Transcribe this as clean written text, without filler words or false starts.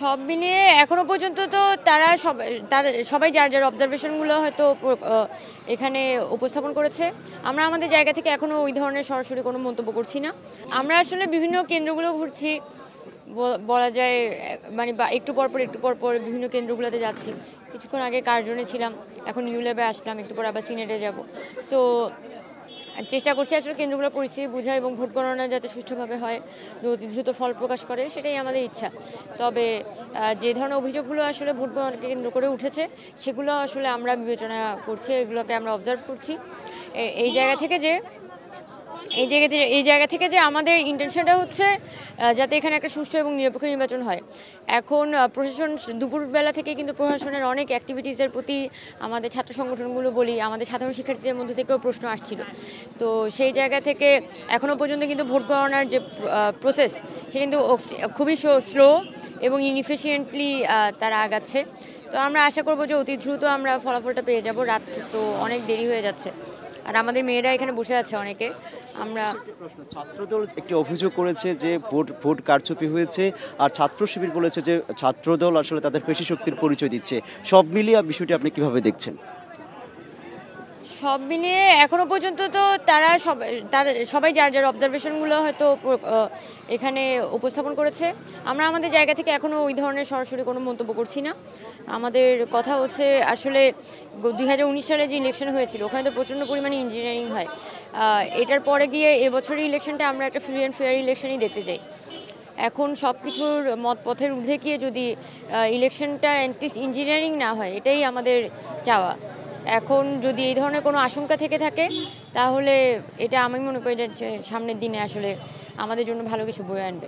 সব মিলিয়ে এখনো পর্যন্ত তো তারা সবাই যার যার অবজারভেশনগুলো হয়তো এখানে উপস্থাপন করেছে। আমরা আমাদের জায়গা থেকে এখনো ওই ধরনের সরাসরি কোনো মন্তব্য করছি না। আমরা আসলে বিভিন্ন কেন্দ্রগুলো ঘুরছি, বলা যায় মানে বা একটু পর পর বিভিন্ন কেন্দ্রগুলোতে যাচ্ছি। কিছুক্ষণ আগে কার্জনে ছিলাম, এখন নিউ ল্যাবে আসলাম, একটু পর আবার সিনেটে যাব। সো চেষ্টা করছি আসলে কেন্দ্রগুলোর পরিস্থিতি বোঝা এবং ভোট গণনা যাতে সুষ্ঠুভাবে হয়, দ্রুত ফল প্রকাশ করে, সেটাই আমাদের ইচ্ছা। তবে যে ধরনের অভিযোগগুলো আসলে ভোট গণনাকে কেন্দ্র করে উঠেছে, সেগুলো আসলে আমরা বিবেচনা করছি, এগুলোকে আমরা অবজার্ভ করছি। এই জায়গা থেকে যে এই জায়গা থেকে আমাদের ইন্টেনশনটা হচ্ছে যাতে এখানে একটা সুষ্ঠু এবং নিরপেক্ষ নির্বাচন হয়। এখন প্রশাসন দুপুরবেলা থেকে কিন্তু প্রশাসনের অনেক অ্যাক্টিভিটিসের প্রতি আমাদের ছাত্র সংগঠনগুলো বলি, আমাদের সাধারণ শিক্ষার্থীদের মধ্যে থেকেও প্রশ্ন আসছিল। তো সেই জায়গা থেকে এখনও পর্যন্ত কিন্তু ভোট গণনার যে প্রসেস, সে কিন্তু খুবই স্লো এবং ইনএফিশিয়েন্টলি তারা আগাচ্ছে। তো আমরা আশা করবো যে অতি দ্রুত আমরা ফলাফলটা পেয়ে যাব। রাত তো অনেক দেরি হয়ে যাচ্ছে, আর আমাদের মেয়েরা এখানে বসে আছে অনেকে। আমরা ছাত্রদল একটি অভিযোগ করেছে যে ভোট কারচুপি হয়েছে, আর ছাত্র শিবির বলেছে যে ছাত্রদল আসলে তাদের পেশি শক্তির পরিচয় দিচ্ছে। সব মিলিয়ে বিষয়টি আপনি কিভাবে দেখছেন? সব মিলিয়ে এখনো পর্যন্ত তো সবাই যার যার অবজারভেশনগুলো হয়তো এখানে উপস্থাপন করেছে। আমরা আমাদের জায়গা থেকে এখনো ওই ধরনের সরাসরি কোনো মন্তব্য করছি না। আমাদের কথা হচ্ছে আসলে 2019 সালে যে ইলেকশন হয়েছিল, ওখানে তো প্রচণ্ড পরিমাণে ইঞ্জিনিয়ারিং হয়। এটার পরে গিয়ে এবছরের ইলেকশনটা আমরা একটা ফ্রি অ্যান্ড ফেয়ার ইলেকশনই দেখতে চাই। এখন সব কিছুর পথের ঊর্ধ্বে গিয়ে যদি ইলেকশনটা অ্যাটলিস্ট ইঞ্জিনিয়ারিং না হয়, এটাই আমাদের চাওয়া। এখন যদি এই ধরনের কোনো আশঙ্কা থেকে থাকে, তাহলে এটা আমি মনে করি যে সামনের দিনে আসলে আমাদের জন্য ভালো কিছু বয়ে আনবে।